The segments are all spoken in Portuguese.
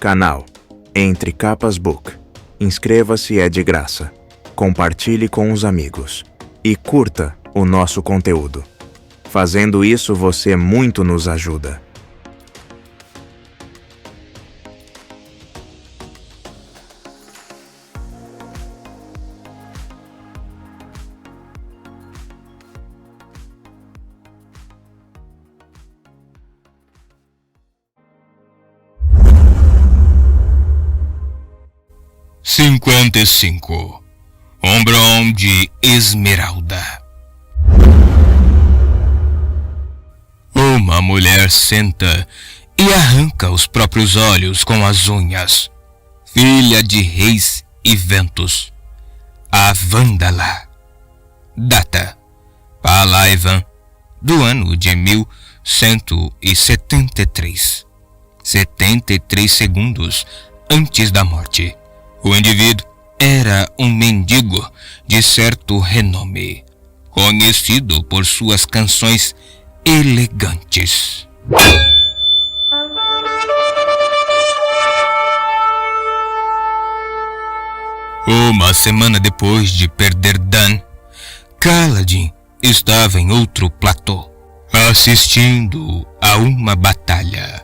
canal Entre Capas Book. Inscreva-se, é de graça. Compartilhe com os amigos e curta o nosso conteúdo. Fazendo isso, você muito nos ajuda. (55) Ombrão de Esmeralda. Uma mulher senta e arranca os próprios olhos com as unhas. Filha de reis e ventos. A Vândala. Data: Palaivan, do ano de 1173. 73 segundos antes da morte. O indivíduo era um mendigo de certo renome, conhecido por suas canções elegantes. Uma semana depois de perder Dan, Kaladin estava em outro platô, assistindo a uma batalha.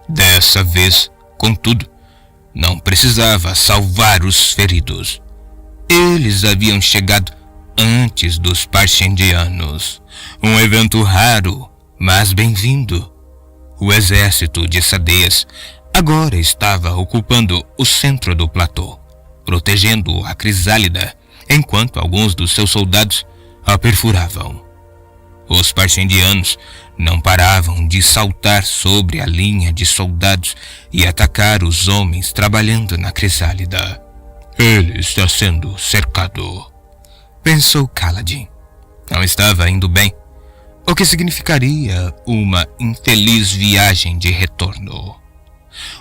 Dessa vez, contudo, não precisava salvar os feridos. Eles haviam chegado antes dos Parshendianos, um evento raro, mas bem-vindo. O exército de Sadeias agora estava ocupando o centro do platô, protegendo a crisálida, enquanto alguns dos seus soldados a perfuravam. Os Parshendianos não paravam de saltar sobre a linha de soldados e atacar os homens trabalhando na crisálida. Ele está sendo cercado, pensou Kaladin. Não estava indo bem, o que significaria uma infeliz viagem de retorno.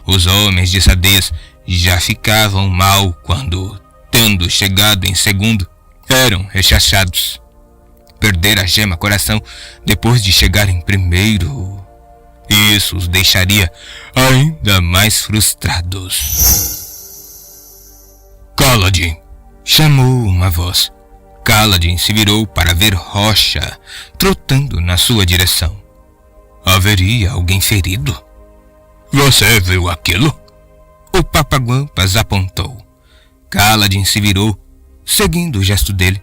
Os homens de Sadeias já ficavam mal quando, tendo chegado em segundo, eram rechaçados. Perder a gema coração depois de chegar em primeiro, isso os deixaria ainda mais frustrados. Kaladin, chamou uma voz. Kaladin se virou para ver Rocha trotando na sua direção. Haveria alguém ferido? Você viu aquilo? O Papaguampas apontou. Kaladin se virou, seguindo o gesto dele.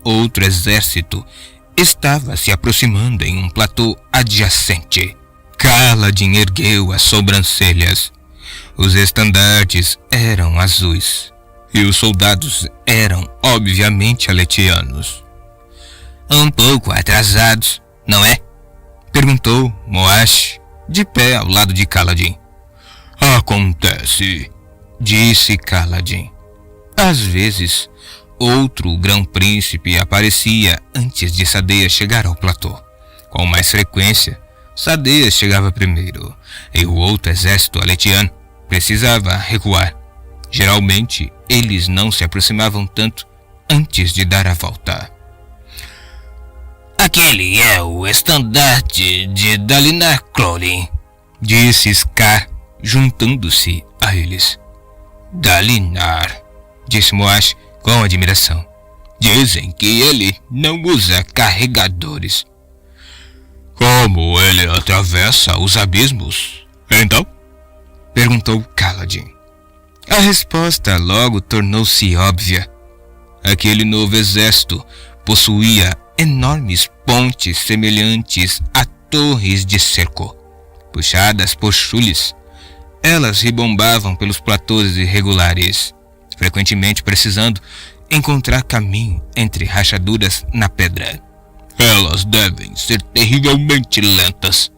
Outro exército estava se aproximando em um platô adjacente. Kaladin ergueu as sobrancelhas. Os estandartes eram azuis e os soldados eram obviamente aletianos. Um pouco atrasados, não é? Perguntou Moash, de pé ao lado de Kaladin. Acontece, disse Kaladin. Às vezes, outro grão-príncipe aparecia antes de Sadeias chegar ao platô. Com mais frequência, Sadeias chegava primeiro, e o outro exército aletiano precisava recuar. Geralmente, eles não se aproximavam tanto antes de dar a volta. Aquele é o estandarte de Dalinar Clolin, disse Scar, juntando-se a eles. Dalinar, disse Moash com admiração. Dizem que ele não usa carregadores. Como ele atravessa os abismos, então? Perguntou Kaladin. A resposta logo tornou-se óbvia. Aquele novo exército possuía enormes pontes semelhantes a torres de cerco, puxadas por chules. Elas ribombavam pelos platôs irregulares, frequentemente precisando encontrar caminho entre rachaduras na pedra. Elas devem ser terrivelmente lentas,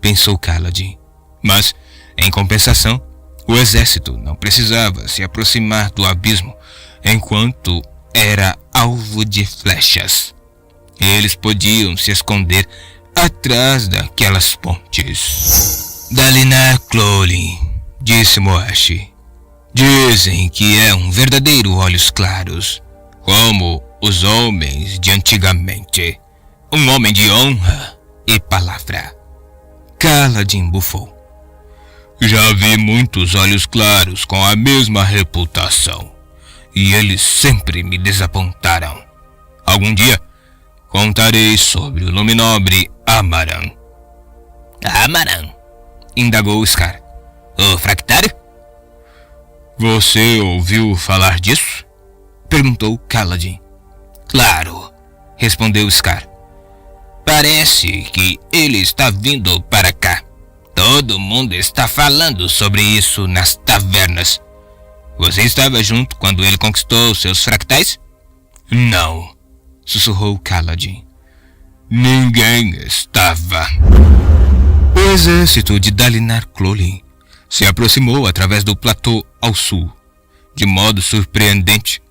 pensou Kaladin. Mas, em compensação, o exército não precisava se aproximar do abismo enquanto era alvo de flechas. Eles podiam se esconder atrás daquelas pontes. Dalinar Clolin, disse Moash. Dizem que é um verdadeiro olhos claros, como os homens de antigamente. Um homem de honra e palavra. Kaladin bufou. Já vi muitos olhos claros com a mesma reputação, e eles sempre me desapontaram. Algum dia contarei sobre o nome nobre Amaran. Amaran? Indagou Scar. O fractário? Você ouviu falar disso? Perguntou Kaladin. Claro, respondeu Scar. Parece que ele está vindo para cá. Todo mundo está falando sobre isso nas tavernas. Você estava junto quando ele conquistou seus fractais? Não, sussurrou Kaladin. Ninguém estava. O exército de Dalinar Kholin se aproximou através do platô ao sul. De modo surpreendente,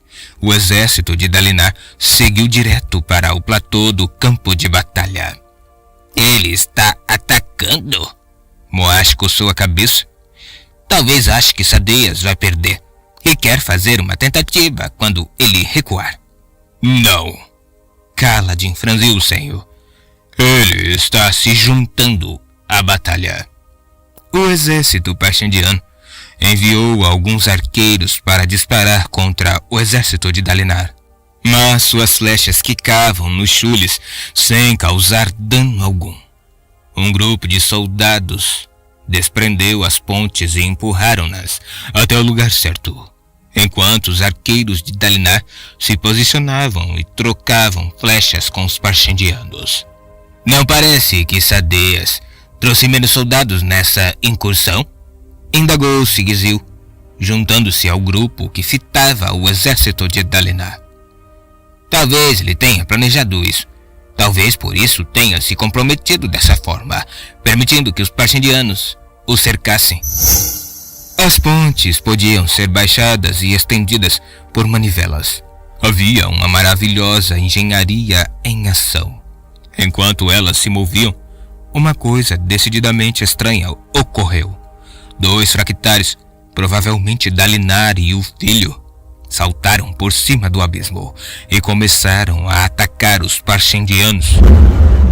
o exército de Dalinar seguiu direto para o platô do campo de batalha. Ele está atacando? Moash coçou a cabeça. Talvez ache que Sadeias vai perder e quer fazer uma tentativa quando ele recuar. Não. Kaladin franziu o senho. Ele está se juntando à batalha. O exército parshandiano enviou alguns arqueiros para disparar contra o exército de Dalinar. Mas suas flechas quicavam nos chules sem causar dano algum. Um grupo de soldados desprendeu as pontes e empurraram-nas até o lugar certo, enquanto os arqueiros de Dalinar se posicionavam e trocavam flechas com os parshandianos. Não parece que Sadeias trouxe menos soldados nessa incursão? Indagou Sigizil, juntando-se ao grupo que fitava o exército de Dalinar. Talvez ele tenha planejado isso. Talvez por isso tenha se comprometido dessa forma, permitindo que os parshandianos o cercassem. As pontes podiam ser baixadas e estendidas por manivelas. Havia uma maravilhosa engenharia em ação. Enquanto elas se moviam, uma coisa decididamente estranha ocorreu. 2 fractários, provavelmente Dalinar e o filho, saltaram por cima do abismo e começaram a atacar os parshandianos.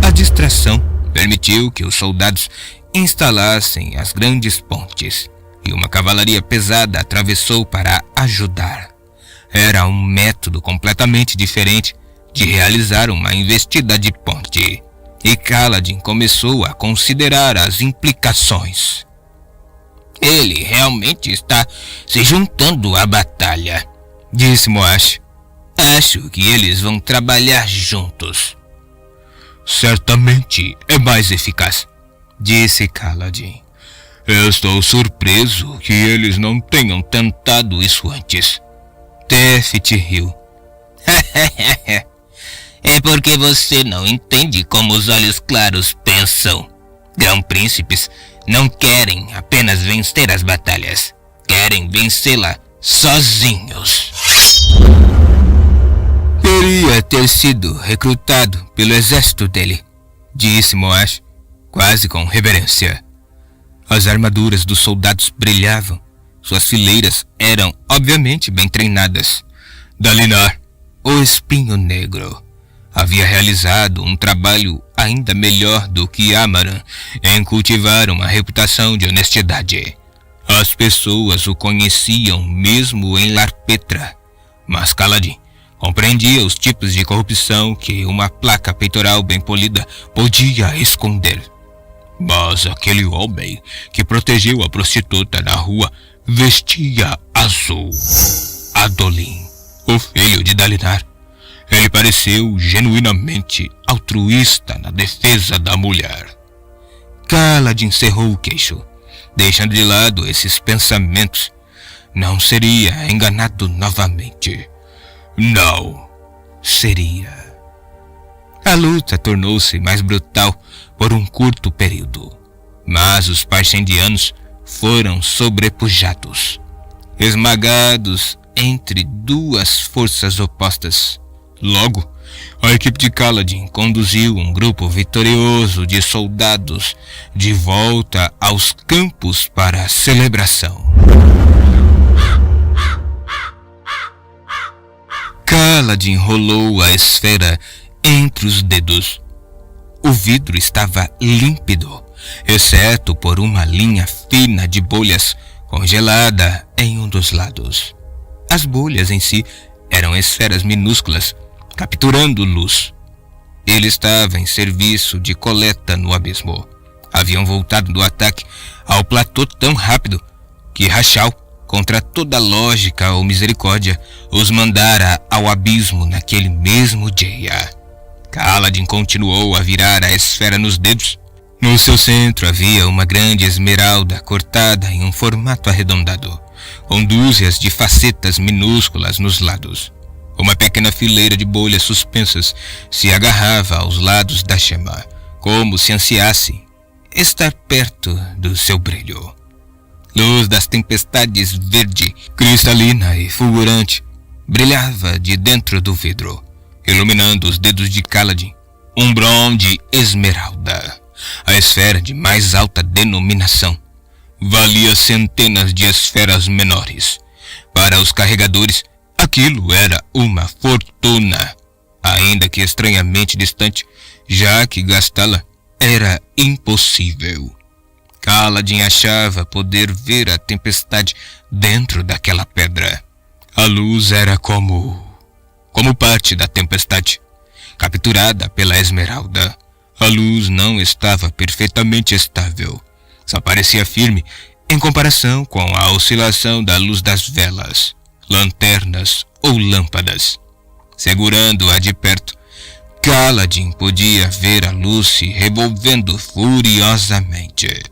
A distração permitiu que os soldados instalassem as grandes pontes e uma cavalaria pesada atravessou para ajudar. Era um método completamente diferente de realizar uma investida de ponte, e Kaladin começou a considerar as implicações. Ele realmente está se juntando à batalha, disse Moash. Acho que eles vão trabalhar juntos. Certamente é mais eficaz, disse Kaladin. Estou surpreso que eles não tenham tentado isso antes. Tefit riu. É porque você não entende como os olhos claros pensam. Grão-príncipes não querem apenas vencer as batalhas. Querem vencê-la sozinhos. Queria ter sido recrutado pelo exército dele, disse Moash, quase com reverência. As armaduras dos soldados brilhavam. Suas fileiras eram obviamente bem treinadas. Dalinar, o espinho negro, havia realizado um trabalho ainda melhor do que Amaran em cultivar uma reputação de honestidade. As pessoas o conheciam mesmo em Larpetra, mas Kaladin compreendia os tipos de corrupção que uma placa peitoral bem polida podia esconder. Mas aquele homem que protegeu a prostituta na rua vestia azul. Adolin, o filho de Dalinar. Ele pareceu genuinamente altruísta na defesa da mulher. Kaladin cerrou o queixo, deixando de lado esses pensamentos. Não seria enganado novamente. Não seria. A luta tornou-se mais brutal por um curto período, mas os parshandianos foram sobrepujados, esmagados entre duas forças opostas. Logo, a equipe de Kaladin conduziu um grupo vitorioso de soldados de volta aos campos para a celebração. Kaladin rolou a esfera entre os dedos. O vidro estava límpido exceto por uma linha fina de bolhas congelada em um dos lados. As bolhas em si eram esferas minúsculas, capturando luz. Ele estava em serviço de coleta no abismo. Haviam voltado do ataque ao platô tão rápido que Rachal, contra toda lógica ou misericórdia, os mandara ao abismo naquele mesmo dia. Kaladin continuou a virar a esfera nos dedos. No seu centro havia uma grande esmeralda cortada em um formato arredondado, com dúzias de facetas minúsculas nos lados. Uma pequena fileira de bolhas suspensas se agarrava aos lados da chama, como se ansiasse estar perto do seu brilho. Luz das tempestades verde, cristalina e fulgurante, brilhava de dentro do vidro, iluminando os dedos de Kaladin. Um brom de esmeralda, a esfera de mais alta denominação, valia centenas de esferas menores. Para os carregadores, aquilo era uma fortuna, ainda que estranhamente distante, já que gastá-la era impossível. Kaladin achava poder ver a tempestade dentro daquela pedra. A luz era como parte da tempestade, capturada pela esmeralda. A luz não estava perfeitamente estável. Só parecia firme em comparação com a oscilação da luz das velas, lanternas ou lâmpadas. Segurando-a de perto, Kaladin podia ver a luz se revolvendo furiosamente.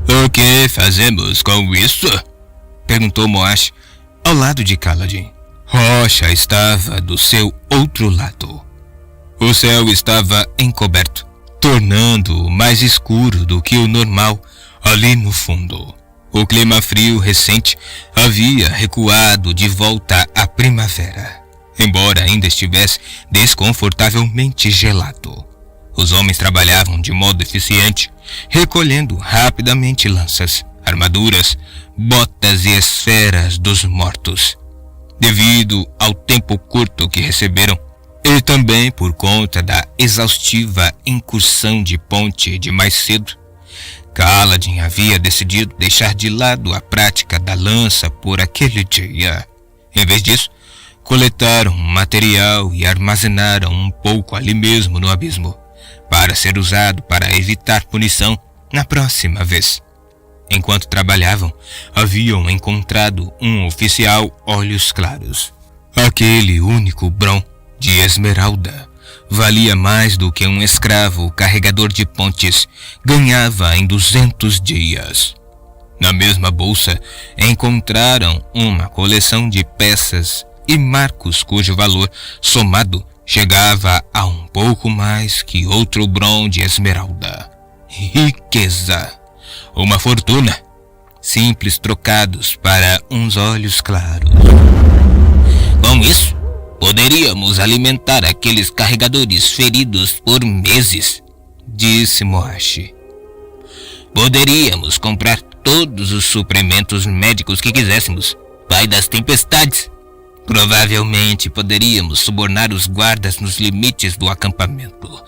"O que fazemos com isso?" perguntou Moash, ao lado de Kaladin. Rocha estava do seu outro lado. O céu estava encoberto, tornando-o mais escuro do que o normal ali no fundo. O clima frio recente havia recuado de volta à primavera, embora ainda estivesse desconfortavelmente gelado. Os homens trabalhavam de modo eficiente, recolhendo rapidamente lanças, armaduras, botas e esferas dos mortos. Devido ao tempo curto que receberam, e também por conta da exaustiva incursão de ponte de mais cedo, Kaladin havia decidido deixar de lado a prática da lança por aquele dia. Em vez disso, coletaram material e armazenaram um pouco ali mesmo no abismo, para ser usado para evitar punição na próxima vez. Enquanto trabalhavam, haviam encontrado um oficial olhos claros. Aquele único brom de esmeralda valia mais do que um escravo carregador de pontes ganhava em 200 dias. Na mesma bolsa, encontraram uma coleção de peças e marcos cujo valor somado chegava a um pouco mais que outro brom de esmeralda. Riqueza! Uma fortuna! Simples trocados para uns olhos claros. Com isso, poderíamos alimentar aqueles carregadores feridos por meses, disse Moash. Poderíamos comprar todos os suprimentos médicos que quiséssemos, pai das tempestades. Provavelmente poderíamos subornar os guardas nos limites do acampamento,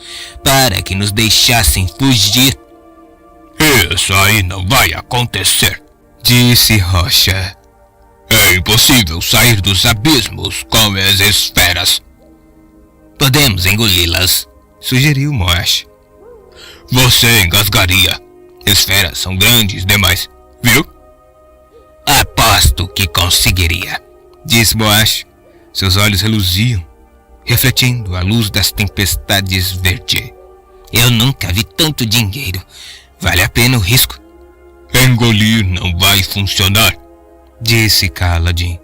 para que nos deixassem fugir. Isso aí não vai acontecer, disse Rocha. É impossível sair dos abismos com as esferas. Podemos engoli-las, sugeriu Moash. Você engasgaria. Esferas são grandes demais, viu? Aposto que conseguiria, disse Moash. Seus olhos reluziam, refletindo a luz das tempestades verde. Eu nunca vi tanto dinheiro. Vale a pena o risco. Engolir não vai funcionar, disse Kaladin.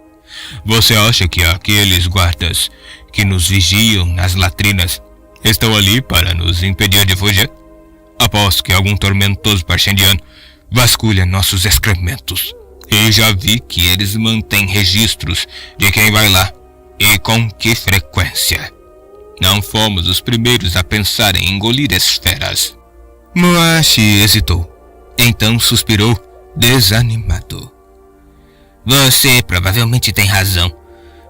Você acha que aqueles guardas que nos vigiam nas latrinas estão ali para nos impedir de fugir? Aposto que algum tormentoso parchendiano vasculha nossos excrementos. E já vi que eles mantêm registros de quem vai lá e com que frequência. Não fomos os primeiros a pensar em engolir esferas. Moash hesitou. Então suspirou, desanimado. Você provavelmente tem razão.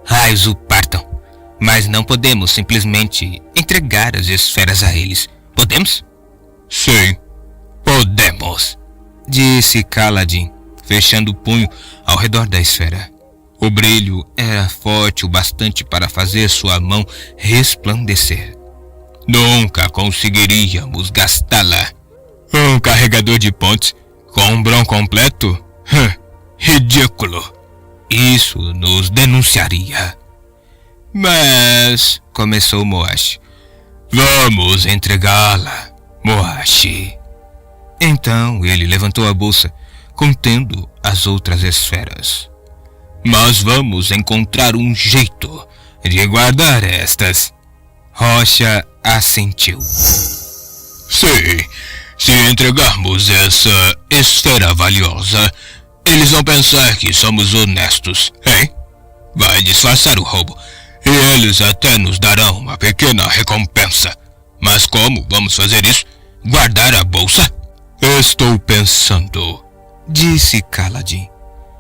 Raios o partam. Mas não podemos simplesmente entregar as esferas a eles. Podemos? Sim, podemos, disse Kaladin, fechando o punho ao redor da esfera. O brilho era forte o bastante para fazer sua mão resplandecer. Nunca conseguiríamos gastá-la. Um carregador de pontes com um Bron completo? Ridículo. Isso nos denunciaria. Mas, começou Moash. Vamos entregá-la, Moash. Então ele levantou a bolsa, contendo as outras esferas. Mas vamos encontrar um jeito de guardar estas. Rocha assentiu. Sim, se entregarmos essa esfera valiosa, eles vão pensar que somos honestos, hein? Vai disfarçar o roubo, e eles até nos darão uma pequena recompensa. Mas como vamos fazer isso? Guardar a bolsa? Estou pensando, disse Kaladin.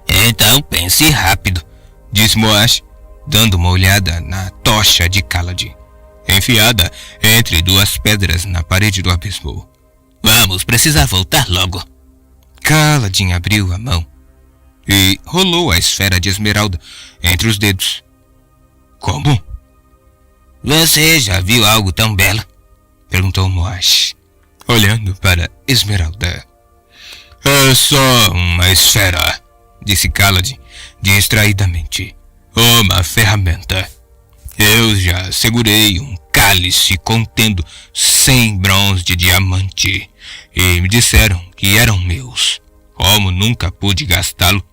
Então pense rápido, disse Moash, dando uma olhada na tocha de Kaladin, enfiada entre duas pedras na parede do abismo. Vamos precisar voltar logo. Kaladin abriu a mão e rolou a esfera de esmeralda entre os dedos. Como? Você já viu algo tão belo? Perguntou Moash, olhando para Esmeralda. É só uma esfera, disse Kaladin distraidamente. Uma ferramenta. Eu já segurei um cálice contendo 100 brons de diamante e me disseram que eram meus. Como nunca pude gastá-lo,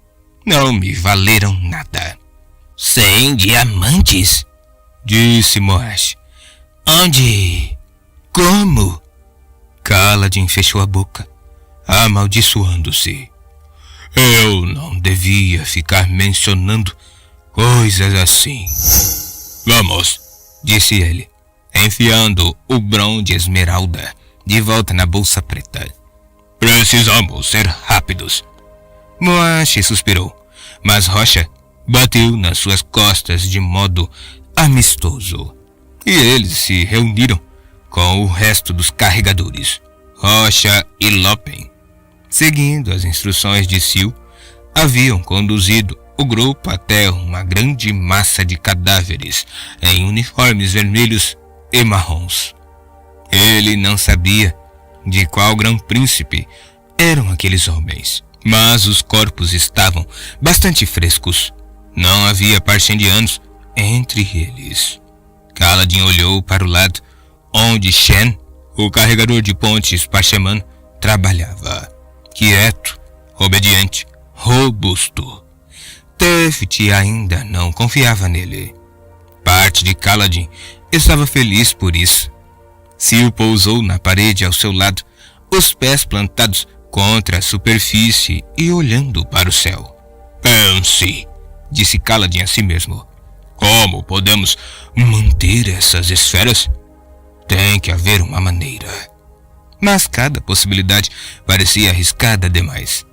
não me valeram nada. 100 diamantes? Disse Moash. Onde? Como? Kaladin fechou a boca, amaldiçoando-se. Eu não devia ficar mencionando coisas assim. Vamos, disse ele, enfiando o Bron de esmeralda de volta na bolsa preta. Precisamos ser rápidos. Moash suspirou, mas Rocha bateu nas suas costas de modo amistoso. E eles se reuniram com o resto dos carregadores, Rocha e Lopen. Seguindo as instruções de Sil, haviam conduzido o grupo até uma grande massa de cadáveres em uniformes vermelhos e marrons. Ele não sabia de qual grão-príncipe eram aqueles homens, mas os corpos estavam bastante frescos. Não havia parchendianos entre eles. Kaladin olhou para o lado onde Shen, o carregador de pontes Pachemano, trabalhava. Quieto, obediente, robusto. Tefti ainda não confiava nele. Parte de Kaladin estava feliz por isso. Sil pousou na parede ao seu lado, os pés plantados contra a superfície e olhando para o céu. Pense, disse Kaladin a si mesmo. Como podemos manter essas esferas? Tem que haver uma maneira. Mas cada possibilidade parecia arriscada demais.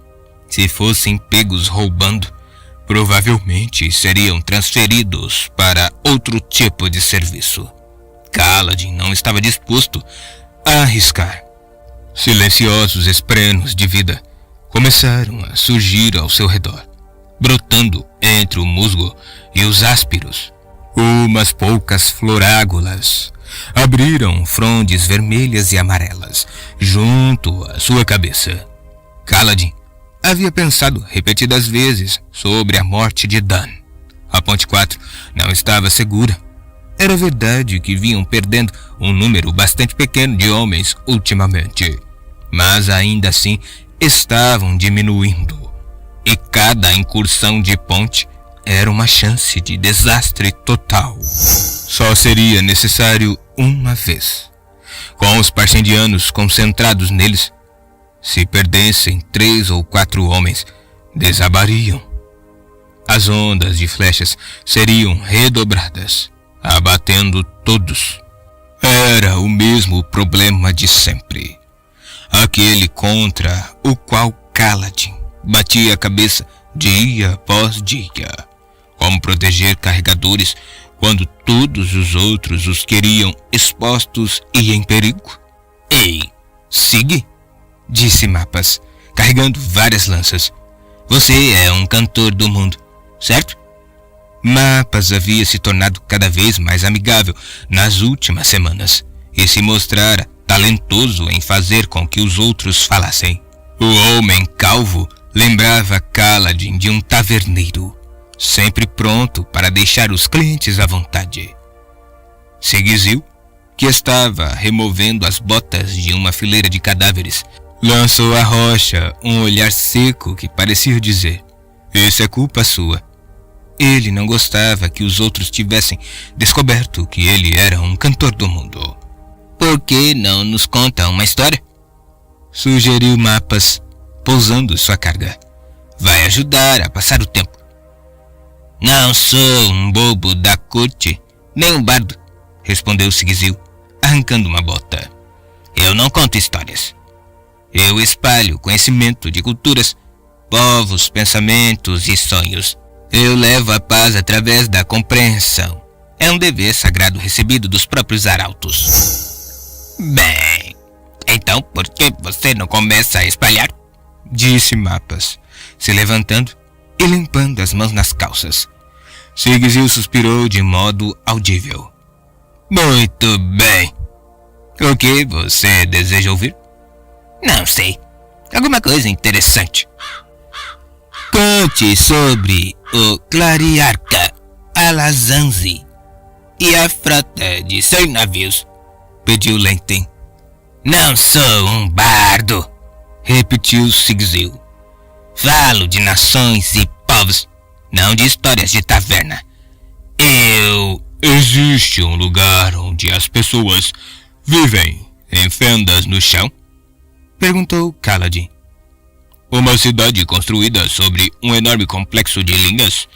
Se fossem pegos roubando, provavelmente seriam transferidos para outro tipo de serviço. Kaladin não estava disposto a arriscar. Silenciosos esprenos de vida começaram a surgir ao seu redor, brotando entre o musgo e os áspiros. Umas poucas florágulas abriram frondes vermelhas e amarelas junto à sua cabeça. Kaladin havia pensado repetidas vezes sobre a morte de Dan. A Ponte 4 não estava segura. Era verdade que vinham perdendo um número bastante pequeno de homens ultimamente, mas ainda assim estavam diminuindo. E cada incursão de ponte era uma chance de desastre total. Só seria necessário uma vez. Com os parchendianos concentrados neles, se perdessem 3 ou 4 homens, desabariam. As ondas de flechas seriam redobradas, abatendo todos. Era o mesmo problema de sempre. Aquele contra o qual Kaladin batia a cabeça dia após dia. Como proteger carregadores quando todos os outros os queriam expostos e em perigo? Ei, Sig, disse Mapas, carregando várias lanças. Você é um cantor do mundo, certo? Mapas havia se tornado cada vez mais amigável nas últimas semanas e se mostrara talentoso em fazer com que os outros falassem. O homem calvo lembrava Kaladin de um taverneiro, sempre pronto para deixar os clientes à vontade. Sigizil, que estava removendo as botas de uma fileira de cadáveres, lançou à rocha um olhar seco que parecia dizer: isso é culpa sua. Ele não gostava que os outros tivessem descoberto que ele era um cantor do mundo. Por que não nos conta uma história? Sugeriu Mapas, pousando sua carga. Vai ajudar a passar o tempo. Não sou um bobo da corte, nem um bardo, respondeu Sigizil, arrancando uma bota. Eu não conto histórias. Eu espalho conhecimento de culturas, povos, pensamentos e sonhos. Eu levo a paz através da compreensão. É um dever sagrado recebido dos próprios arautos. Bem, então por que você não começa a espalhar? Disse Mapas, se levantando e limpando as mãos nas calças. Sigizil suspirou de modo audível. Muito bem. O que você deseja ouvir? Não sei. Alguma coisa interessante. Conte sobre o Clariarca Alazanzi e a frota de 100 navios, pediu Lenten. Não sou um bardo, repetiu Sigizil. Falo de nações e povos, não de histórias de taverna. Existe um lugar onde as pessoas vivem em fendas no chão? Perguntou Kaladin. Uma cidade construída sobre um enorme complexo de linhas,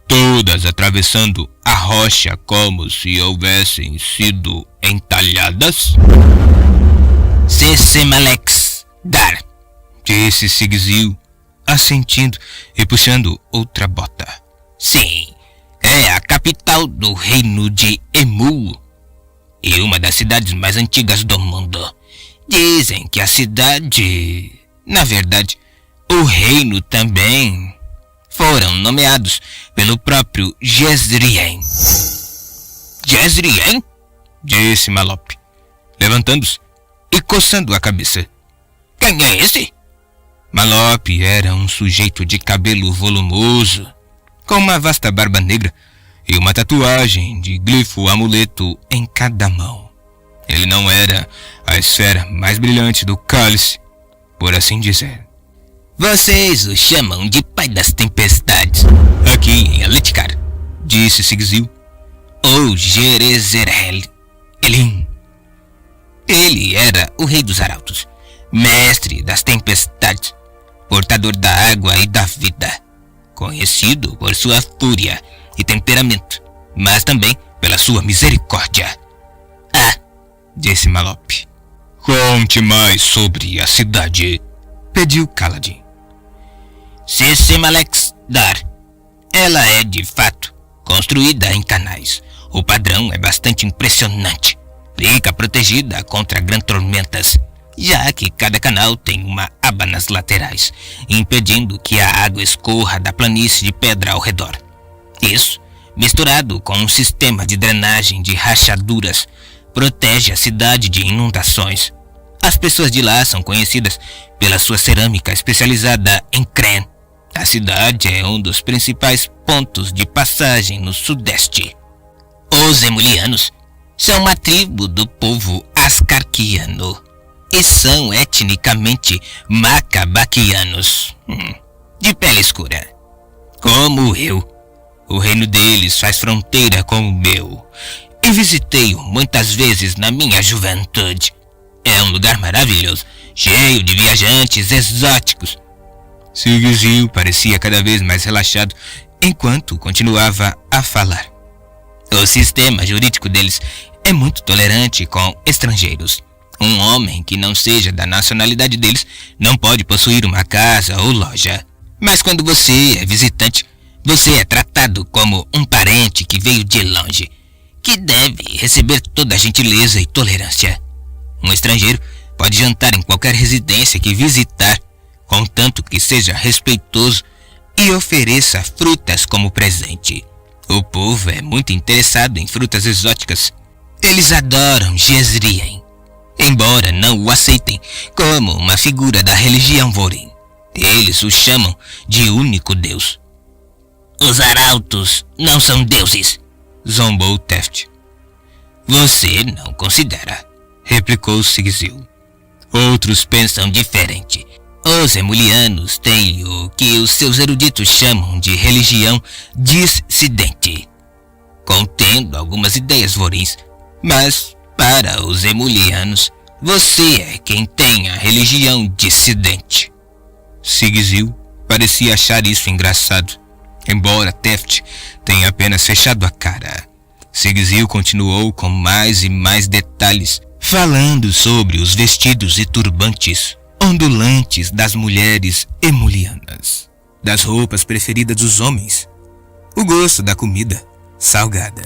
todas atravessando a rocha como se houvessem sido entalhadas? Sesemalex Dar, disse Sigizil, assentindo e puxando outra bota. Sim, é a capital do reino de Emul e uma das cidades mais antigas do mundo. Dizem que a cidade, na verdade, o reino também, foram nomeados pelo próprio Jezrien. Jezrien? Disse Malop, levantando-se e coçando a cabeça. Quem é esse? Malop era um sujeito de cabelo volumoso, com uma vasta barba negra e uma tatuagem de glifo amuleto em cada mão. Ele não era a esfera mais brilhante do cálice, por assim dizer. Vocês o chamam de pai das tempestades, aqui em Aletikar, disse Sigizil, ou Jerezerel Elim. Ele era o rei dos arautos, mestre das tempestades, portador da água e da vida, conhecido por sua fúria e temperamento, mas também pela sua misericórdia. Ah, disse Malop. Conte mais sobre a cidade, pediu Kaladin. Sesemalex Dar. Ela é, de fato, construída em canais. O padrão é bastante impressionante. Fica protegida contra grandes tormentas, já que cada canal tem uma aba nas laterais, impedindo que a água escorra da planície de pedra ao redor. Isso, misturado com um sistema de drenagem de rachaduras, protege a cidade de inundações. As pessoas de lá são conhecidas pela sua cerâmica especializada em creme. A cidade é um dos principais pontos de passagem no sudeste. Os emulianos são uma tribo do povo ascarquiano e são etnicamente macabaquianos, de pele escura. Como eu, o reino deles faz fronteira com o meu e visitei-o muitas vezes na minha juventude. É um lugar maravilhoso, cheio de viajantes exóticos. Sigizil parecia cada vez mais relaxado enquanto continuava a falar. O sistema jurídico deles é muito tolerante com estrangeiros. Um homem que não seja da nacionalidade deles não pode possuir uma casa ou loja. Mas quando você é visitante, você é tratado como um parente que veio de longe, que deve receber toda a gentileza e tolerância. Um estrangeiro pode jantar em qualquer residência que visitar, contanto que seja respeitoso e ofereça frutas como presente. O povo é muito interessado em frutas exóticas. Eles adoram Jezrien, embora não o aceitem como uma figura da religião Vorin. Eles o chamam de único Deus. Os arautos não são deuses, zombou Teft. Você não considera, replicou Sigizil. Outros pensam diferente. Os emulianos têm o que os seus eruditos chamam de religião dissidente, contendo algumas ideias vorins, mas para os emulianos, você é quem tem a religião dissidente. Sigizil parecia achar isso engraçado, embora Teft tenha apenas fechado a cara. Sigizil continuou com mais e mais detalhes, falando sobre os vestidos e turbantes ondulantes das mulheres emulianas, das roupas preferidas dos homens, o gosto da comida salgada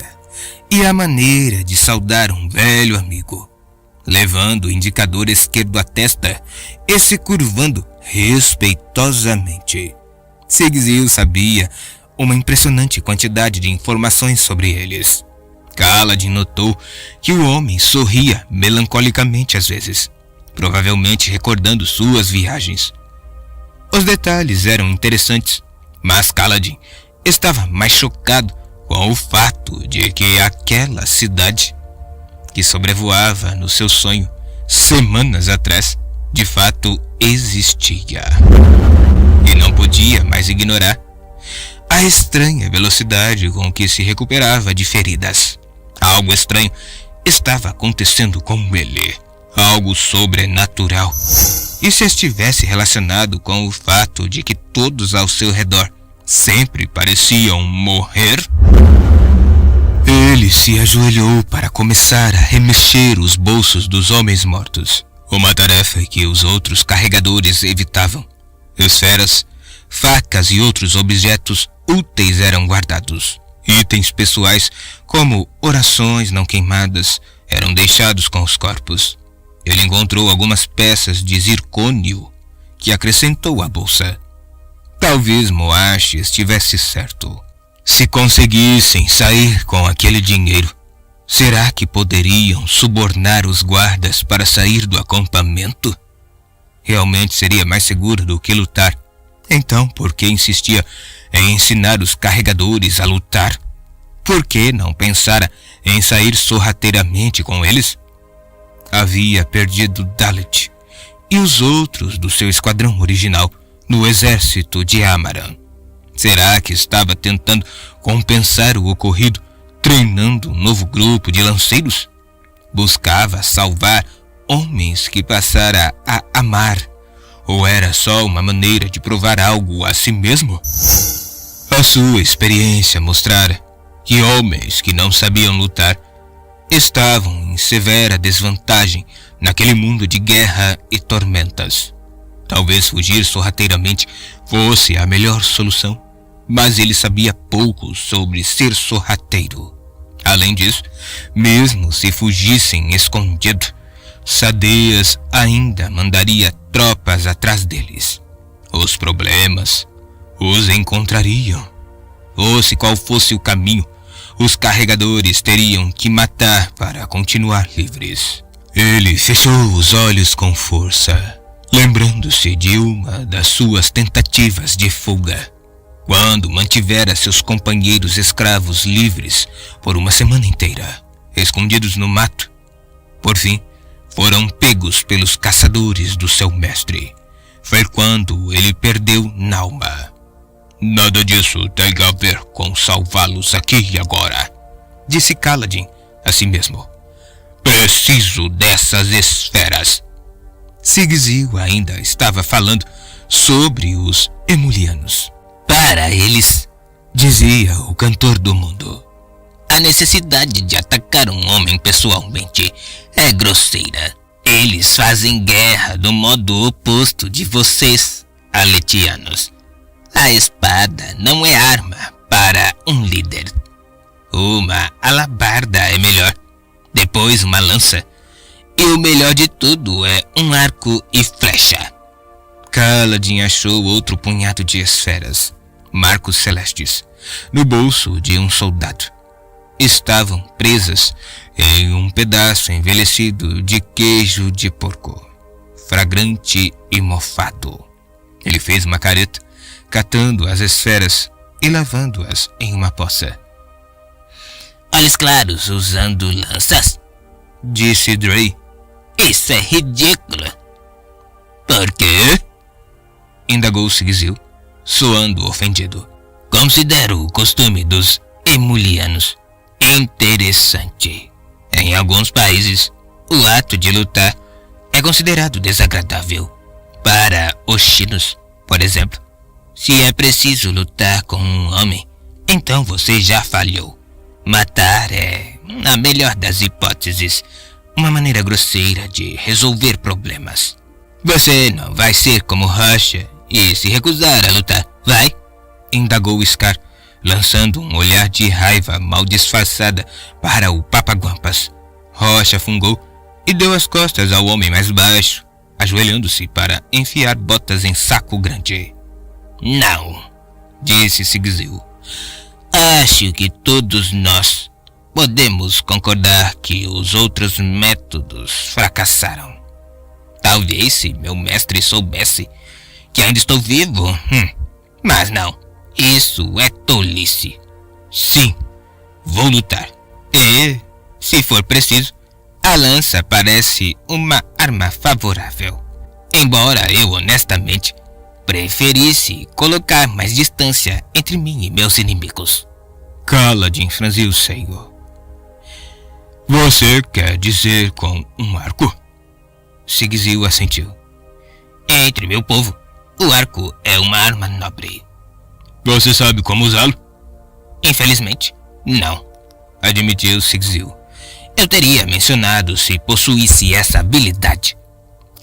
e a maneira de saudar um velho amigo, levando o indicador esquerdo à testa e se curvando respeitosamente. Sigizil sabia uma impressionante quantidade de informações sobre eles. Kaladin notou que o homem sorria melancolicamente às vezes, provavelmente recordando suas viagens. Os detalhes eram interessantes, mas Kaladin estava mais chocado com o fato de que aquela cidade, que sobrevoava no seu sonho semanas atrás, de fato existia. E não podia mais ignorar a estranha velocidade com que se recuperava de feridas. Algo estranho estava acontecendo com ele. Algo sobrenatural. E se estivesse relacionado com o fato de que todos ao seu redor sempre pareciam morrer? Ele se ajoelhou para começar a remexer os bolsos dos homens mortos, uma tarefa que os outros carregadores evitavam. Esferas, facas e outros objetos úteis eram guardados. Itens pessoais, como orações não queimadas, eram deixados com os corpos. Ele encontrou algumas peças de zircônio que acrescentou à bolsa. Talvez Moash estivesse certo. Se conseguissem sair com aquele dinheiro, será que poderiam subornar os guardas para sair do acampamento? Realmente seria mais seguro do que lutar. Então, por que insistia em ensinar os carregadores a lutar? Por que não pensara em sair sorrateiramente com eles? Havia perdido Dalit e os outros do seu esquadrão original no exército de Amaran. Será que estava tentando compensar o ocorrido, treinando um novo grupo de lanceiros? Buscava salvar homens que passara a amar? Ou era só uma maneira de provar algo a si mesmo? A sua experiência mostrara que homens que não sabiam lutar estavam em severa desvantagem naquele mundo de guerra e tormentas. Talvez fugir sorrateiramente fosse a melhor solução, mas ele sabia pouco sobre ser sorrateiro. Além disso, mesmo se fugissem escondido, Sadeas ainda mandaria tropas atrás deles. Os problemas os encontrariam. Fosse qual fosse o caminho, os carregadores teriam que matar para continuar livres. Ele fechou os olhos com força, lembrando-se de uma das suas tentativas de fuga, quando mantivera seus companheiros escravos livres por uma semana inteira, escondidos no mato. Por fim, foram pegos pelos caçadores do seu mestre. Foi quando ele perdeu Nauma. Nada disso tem a ver com salvá-los aqui e agora, disse Kaladin a si mesmo. Preciso dessas esferas. Sigizil ainda estava falando sobre os emulianos. Para eles, dizia o cantor do mundo, a necessidade de atacar um homem pessoalmente é grosseira. Eles fazem guerra do modo oposto de vocês, aletianos. A espada não é arma para um líder. Uma alabarda é melhor. Depois uma lança. E o melhor de tudo é um arco e flecha. Kaladin achou outro punhado de esferas, marcos celestes, no bolso de um soldado. Estavam presas em um pedaço envelhecido de queijo de porco, fragrante e mofado. Ele fez uma careta, catando as esferas e lavando-as em uma poça. Olhos claros usando lanças? Disse Dray. Isso é ridículo. Por quê? Indagou Sigizil, soando ofendido. Considero o costume dos emulianos interessante. Em alguns países, o ato de lutar é considerado desagradável. Para os chinos, por exemplo, se é preciso lutar com um homem, então você já falhou. Matar é, na melhor das hipóteses, uma maneira grosseira de resolver problemas. Você não vai ser como Rocha e se recusar a lutar, vai? Indagou Scar, lançando um olhar de raiva mal disfarçada para o Papaguampas. Rocha fungou e deu as costas ao homem mais baixo, ajoelhando-se para enfiar botas em saco grande. Não, disse Sigizil. Acho que todos nós podemos concordar que os outros métodos fracassaram. Talvez se meu mestre soubesse que ainda estou vivo, mas não, isso é tolice. Sim, vou lutar. E, se for preciso, a lança parece uma arma favorável. Embora eu honestamente preferisse colocar mais distância entre mim e meus inimigos. Kaladin franziu o seio. Você quer dizer com um arco? Sigizil assentiu. Entre meu povo, o arco é uma arma nobre. Você sabe como usá-lo? Infelizmente, não, admitiu Sigizil. Eu teria mencionado se possuísse essa habilidade.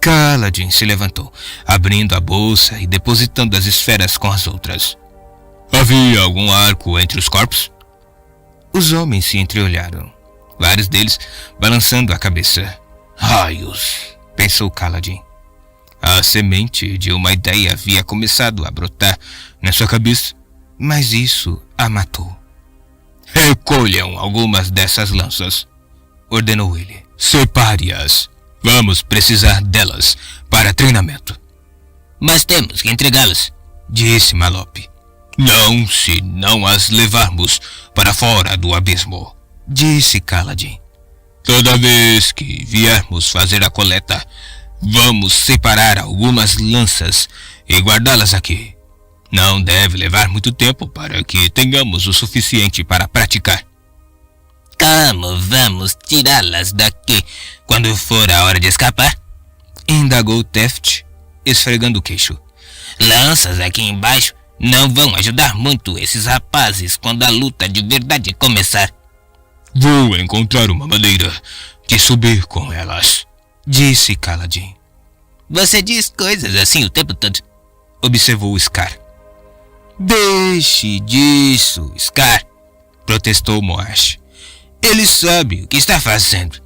Kaladin se levantou, abrindo a bolsa e depositando as esferas com as outras. Havia algum arco entre os corpos? Os homens se entreolharam, vários deles balançando a cabeça. Raios, pensou Kaladin. A semente de uma ideia havia começado a brotar na sua cabeça, mas isso a matou. Recolham algumas dessas lanças, ordenou ele. Separe-as. Vamos precisar delas para treinamento. Mas temos que entregá-las, disse Malop. Não se não as levarmos para fora do abismo, disse Kaladin. Toda vez que viermos fazer a coleta, vamos separar algumas lanças e guardá-las aqui. Não deve levar muito tempo para que tenhamos o suficiente para praticar. Como vamos tirá-las daqui quando for a hora de escapar? Indagou Teft, esfregando o queixo. Lanças aqui embaixo não vão ajudar muito esses rapazes quando a luta de verdade começar. Vou encontrar uma maneira de subir com elas, disse Kaladin. Você diz coisas assim o tempo todo, observou Scar. Deixe disso, Scar, protestou Moash. Ele sabe o que está fazendo.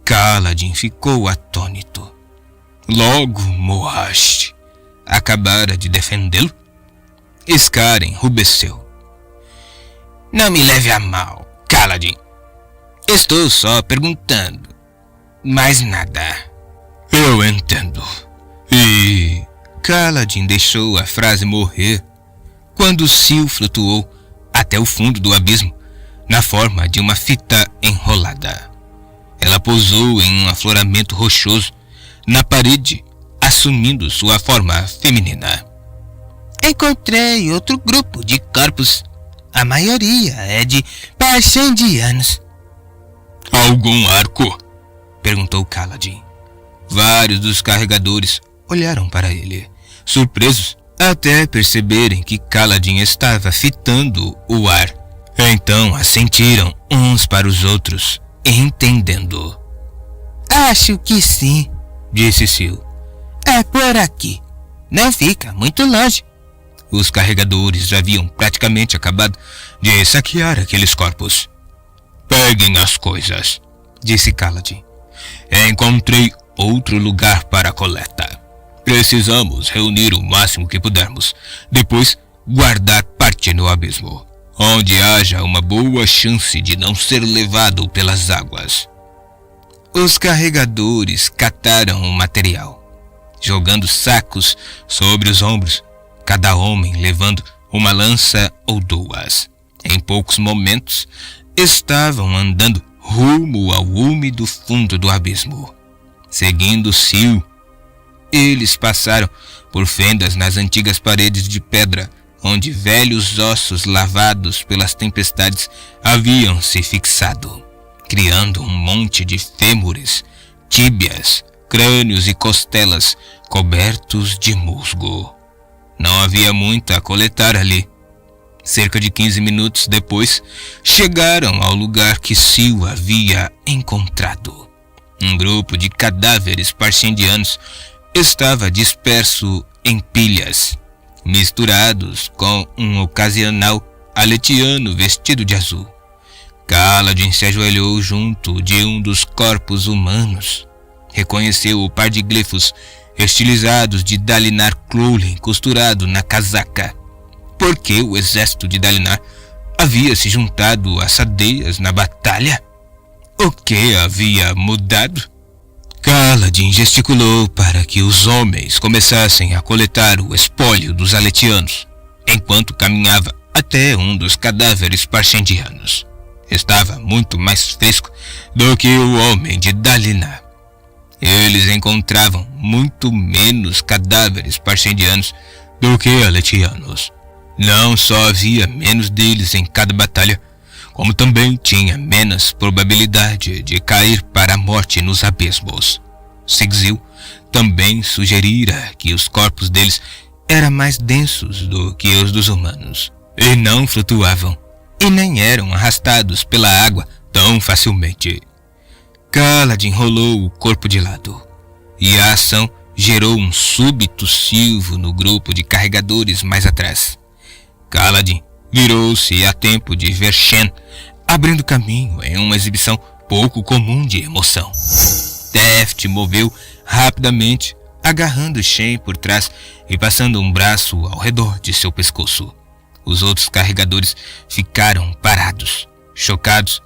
Kaladin ficou atônito. Logo, Moash acabara de defendê-lo? Scar enrubesceu. Não me leve a mal, Kaladin. Estou só perguntando. Mais nada. Eu entendo. E Kaladin deixou a frase morrer quando Sil flutuou até o fundo do abismo na forma de uma fita enrolada. Ela pousou em um afloramento rochoso na parede, assumindo sua forma feminina. Encontrei outro grupo de corpos. A maioria é de Parshandianos. Algum arco? Perguntou Kaladin. Vários dos carregadores olharam para ele, surpresos até perceberem que Kaladin estava fitando o ar. Então assentiram uns para os outros, entendendo. Acho que sim, disse Sil. É por aqui. Não fica muito longe. Os carregadores já haviam praticamente acabado de saquear aqueles corpos. Peguem as coisas, disse Kaladin. encontrei outro lugar para a coleta. Precisamos reunir o máximo que pudermos, depois guardar parte no abismo, onde haja uma boa chance de não ser levado pelas águas. Os carregadores cataram o material, jogando sacos sobre os ombros, cada homem levando uma lança ou duas. Em poucos momentos, estavam andando rumo ao úmido fundo do abismo. Seguindo Sil, eles passaram por fendas nas antigas paredes de pedra, onde velhos ossos lavados pelas tempestades haviam se fixado, criando um monte de fêmures, tíbias, crânios e costelas cobertos de musgo. Não havia muito a coletar ali. Cerca de 15 minutos depois, chegaram ao lugar que Sil havia encontrado. Um grupo de cadáveres parchendianos estava disperso em pilhas, misturados com um ocasional aletiano vestido de azul. Kaladin se ajoelhou junto de um dos corpos humanos. Reconheceu o par de glifos estilizados de Dalinar Clowlin costurado na casaca, porque o exército de Dalinar havia se juntado às aldeias na batalha. O que havia mudado? Kaladin gesticulou para que os homens começassem a coletar o espólio dos aletianos, enquanto caminhava até um dos cadáveres parchendianos. Estava muito mais fresco do que o homem de Dalinar. Eles encontravam muito menos cadáveres parchendianos do que aletianos. Não só havia menos deles em cada batalha, como também tinha menos probabilidade de cair para a morte nos abismos. Sigzil também sugerira que os corpos deles eram mais densos do que os dos humanos, e não flutuavam, e nem eram arrastados pela água tão facilmente. Kaladin rolou o corpo de lado, e a ação gerou um súbito silvo no grupo de carregadores mais atrás. Kaladin virou-se a tempo de ver Shen abrindo caminho em uma exibição pouco comum de emoção. Teft moveu rapidamente, agarrando Shen por trás e passando um braço ao redor de seu pescoço. Os outros carregadores ficaram parados, chocados,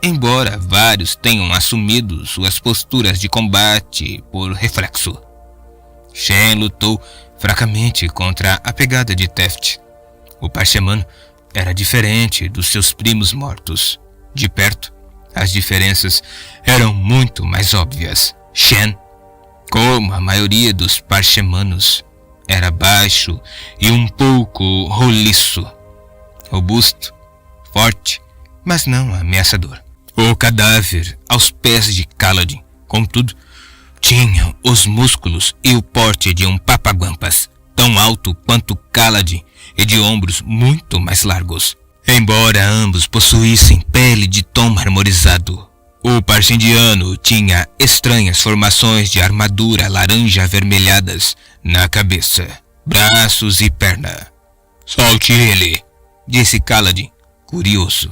embora vários tenham assumido suas posturas de combate por reflexo. Shen lutou fracamente contra a pegada de Teft. O parchemano era diferente dos seus primos mortos. De perto, as diferenças eram muito mais óbvias. Shen, como a maioria dos parchemanos, era baixo e um pouco roliço, robusto, forte, mas não ameaçador. O cadáver aos pés de Kaladin, contudo, tinha os músculos e o porte de um papaguampas, tão alto quanto Kaladin e de ombros muito mais largos. Embora ambos possuíssem pele de tom marmorizado, o parchendiano tinha estranhas formações de armadura laranja avermelhadas na cabeça, braços e perna. "Solte ele", disse Kaladin, curioso.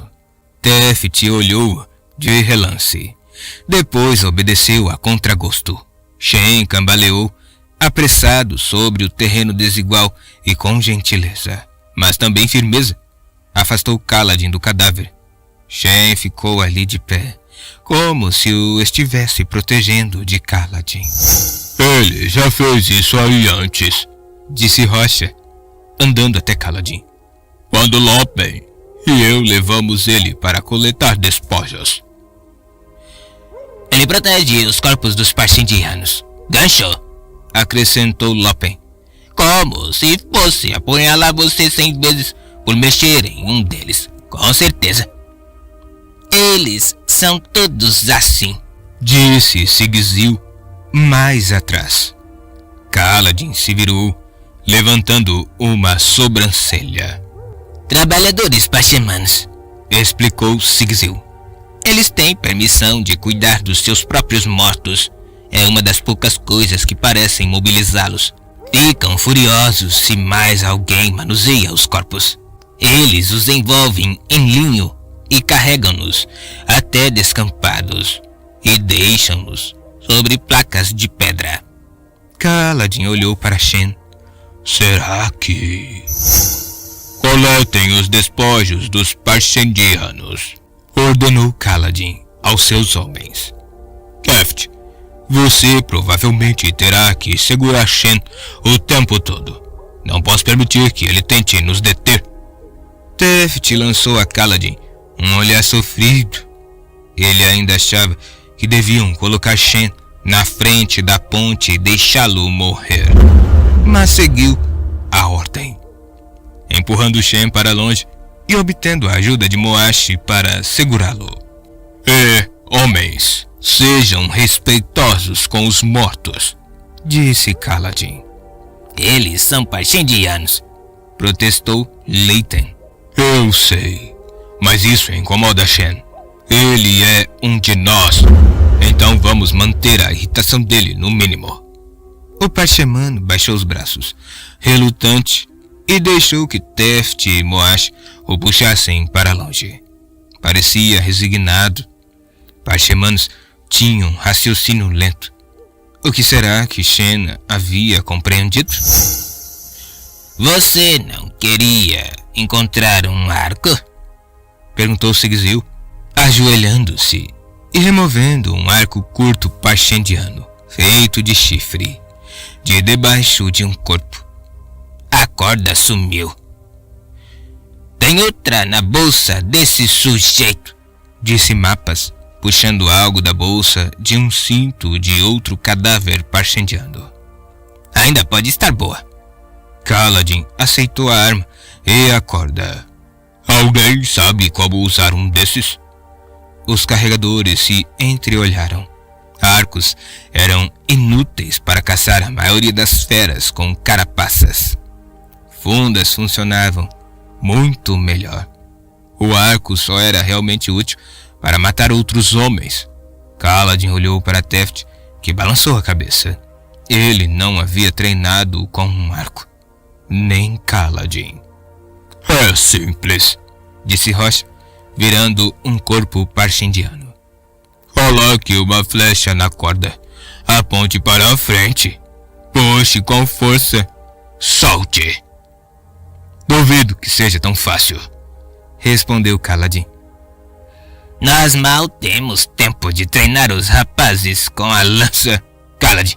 Teft olhou de relance. Depois obedeceu a contragosto. Shen cambaleou, apressado sobre o terreno desigual e com gentileza, mas também firmeza, afastou Kaladin do cadáver. Shen ficou ali de pé, como se o estivesse protegendo de Kaladin. "Ele já fez isso aí antes", disse Rocha, andando até Kaladin. "Quando Lopen e eu levamos ele para coletar despojos." "Ele protege os corpos dos parchendianos. Gancho", acrescentou Lopen. "Como se fosse apunhalar você 100 vezes por mexer em um deles, com certeza." "Eles são todos assim", disse Sigzil mais atrás. Kaladin se virou, levantando uma sobrancelha. "Trabalhadores parchemanos", explicou Sigzil. "Eles têm permissão de cuidar dos seus próprios mortos. É uma das poucas coisas que parecem mobilizá-los. Ficam furiosos se mais alguém manuseia os corpos. Eles os envolvem em linho e carregam-nos até descampados. e deixam-nos sobre placas de pedra. Kaladin olhou para Shen. Será que... Coletem os despojos dos Parshendianos, ordenou Kaladin aos seus homens. Keft, você provavelmente terá que segurar Shen o tempo todo. Não posso permitir que ele tente nos deter. Teft lançou a Kaladin um olhar sofrido. Ele ainda achava que deviam colocar Shen na frente da ponte e deixá-lo morrer. Mas seguiu a ordem, empurrando Shen para longe e obtendo a ajuda de Moashi para segurá-lo. Homens, sejam respeitosos com os mortos, disse Kaladin. Eles são Parshendianos, protestou Leiten. Eu sei, mas isso incomoda Shen. Ele é um de nós, então vamos manter a irritação dele no mínimo. O Parchemano baixou os braços, relutante, e deixou que Teft e Moash o puxassem para longe. Parecia resignado. Parchemanos tinham raciocínio lento. O que será que Shen havia compreendido? Você não queria encontrar um arco? Perguntou Sigzil, ajoelhando-se e removendo um arco curto Parshendiano, feito de chifre, de debaixo de um corpo. A corda sumiu. Tem outra na bolsa desse sujeito, disse Mapas, puxando algo da bolsa de um cinto de outro cadáver Parshendiano. Ainda pode estar boa. Kaladin aceitou a arma e a corda. Alguém sabe como usar um desses? Os carregadores se entreolharam. Arcos eram inúteis para caçar a maioria das feras com carapaças. Fundas funcionavam muito melhor. O arco só era realmente útil para matar outros homens. Kaladin olhou para Teft, que balançou a cabeça. Ele não havia treinado com um arco. Nem Kaladin. É simples, disse Rocha, virando um corpo Parshendiano. Coloque uma flecha na corda. Aponte para a frente. Puxe com força. Solte. Duvido que seja tão fácil, respondeu Kaladin. Nós mal temos tempo de treinar os rapazes com a lança, Kaladin,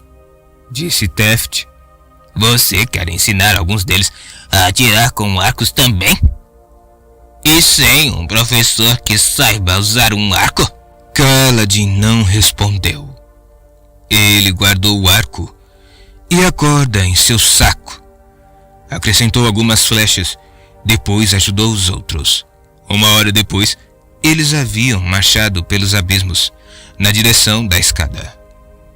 disse Teft. Você quer ensinar alguns deles a atirar com arcos também? E sem um professor que saiba usar um arco? Kaladin não respondeu. Ele guardou o arco e a corda em seu saco. Acrescentou algumas flechas, depois ajudou os outros. Uma hora depois, eles haviam marchado pelos abismos, na direção da escada.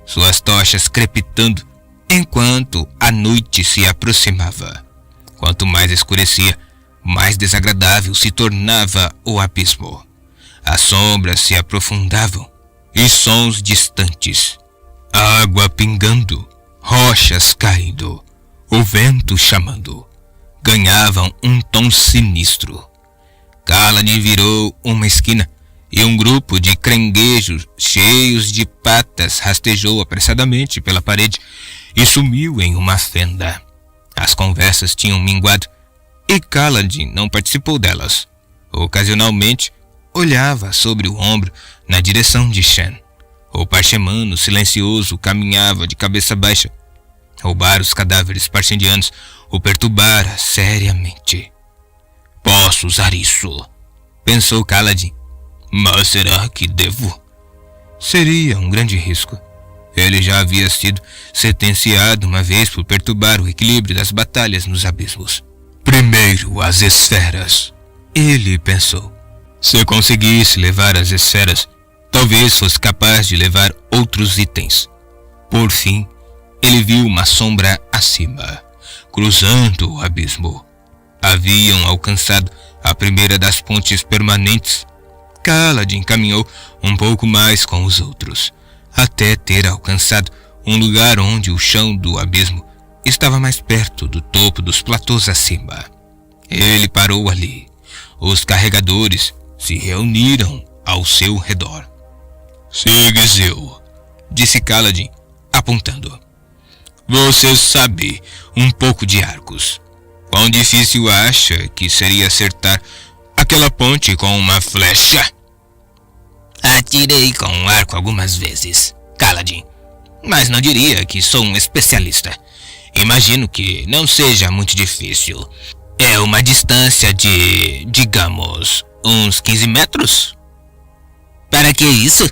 Suas tochas crepitando, enquanto a noite se aproximava. Quanto mais escurecia, mais desagradável se tornava o abismo. As sombras se aprofundavam e sons distantes. Água pingando, rochas caindo, o vento chamando, ganhavam um tom sinistro. Kaladin virou uma esquina e um grupo de caranguejos cheios de patas rastejou apressadamente pela parede e sumiu em uma fenda. As conversas tinham minguado e Kaladin não participou delas. Ocasionalmente, olhava sobre o ombro na direção de Shen. O Parchemano silencioso caminhava de cabeça baixa. Roubar os cadáveres Parshendianos o perturbara seriamente. Posso usar isso, pensou Kaladin. Mas será que devo? Seria um grande risco. Ele já havia sido sentenciado uma vez por perturbar o equilíbrio das batalhas nos abismos. Primeiro as esferas, ele pensou. Se conseguisse levar as esferas, talvez fosse capaz de levar outros itens. Por fim, ele viu uma sombra acima, cruzando o abismo. Haviam alcançado a primeira das pontes permanentes. Kaladin caminhou um pouco mais com os outros, até ter alcançado um lugar onde o chão do abismo estava mais perto do topo dos platôs acima. Ele parou ali. Os carregadores se reuniram ao seu redor. Sigizil, disse Kaladin, apontando. Você sabe um pouco de arcos. Quão difícil acha que seria acertar aquela ponte com uma flecha? Atirei com um arco algumas vezes, Kaladin, mas não diria que sou um especialista. Imagino que não seja muito difícil. É uma distância de, digamos, uns 15 metros? Para que isso?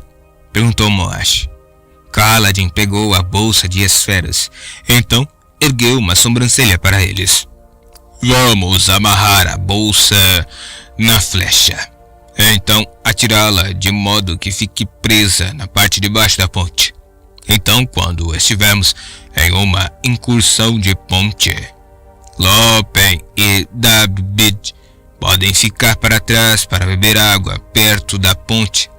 Perguntou Moash. Kaladin pegou a bolsa de esferas, então ergueu uma sobrancelha para eles. Vamos amarrar a bolsa na flecha. Então atirá-la de modo que fique presa na parte de baixo da ponte. Então, quando estivermos em uma incursão de ponte, Lopen e David podem ficar para trás para beber água perto da ponte,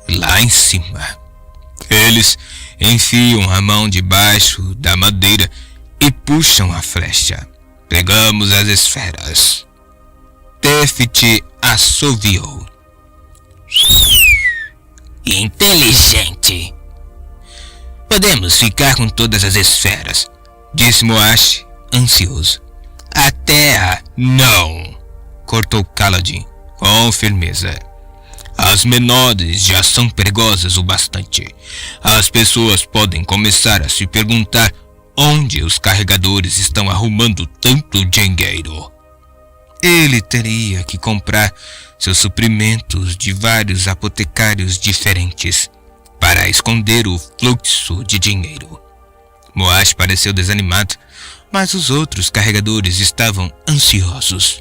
lá em cima. Eles enfiam a mão debaixo da madeira e puxam a flecha. Pegamos as esferas. Tefti assoviou. Inteligente. Podemos ficar com todas as esferas, disse Moash, ansioso. Até a... Não, cortou Kaladin com firmeza. As menores já são perigosas o bastante. As pessoas podem começar a se perguntar onde os carregadores estão arrumando tanto dinheiro. Ele teria que comprar seus suprimentos de vários apotecários diferentes para esconder o fluxo de dinheiro. Moash pareceu desanimado, mas os outros carregadores estavam ansiosos.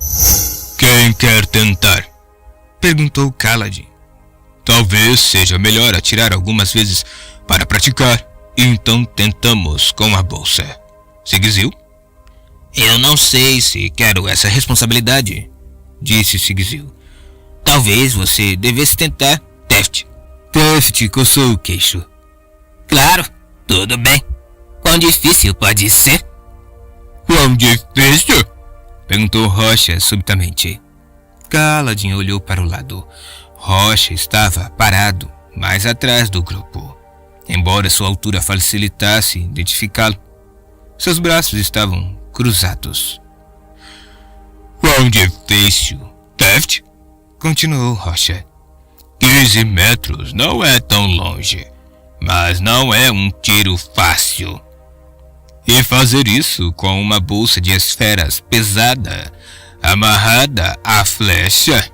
Quem quer tentar? Perguntou Kaladin. Talvez seja melhor atirar algumas vezes para praticar, e então tentamos com a bolsa. Sigizil? Eu não sei se quero essa responsabilidade, disse Sigizil. Talvez você devesse tentar, Tefti. Tefti coçou o queixo. Claro, tudo bem. Quão difícil pode ser? Quão difícil? Perguntou Rocha subitamente. Kaladin olhou para o lado. Rocha estava parado, mais atrás do grupo, embora sua altura facilitasse identificá-lo. Seus braços estavam cruzados. Quão difícil, Tefti? Continuou Rocha. 15 metros não é tão longe, mas não é um tiro fácil. E fazer isso com uma bolsa de esferas pesada, amarrada à flecha?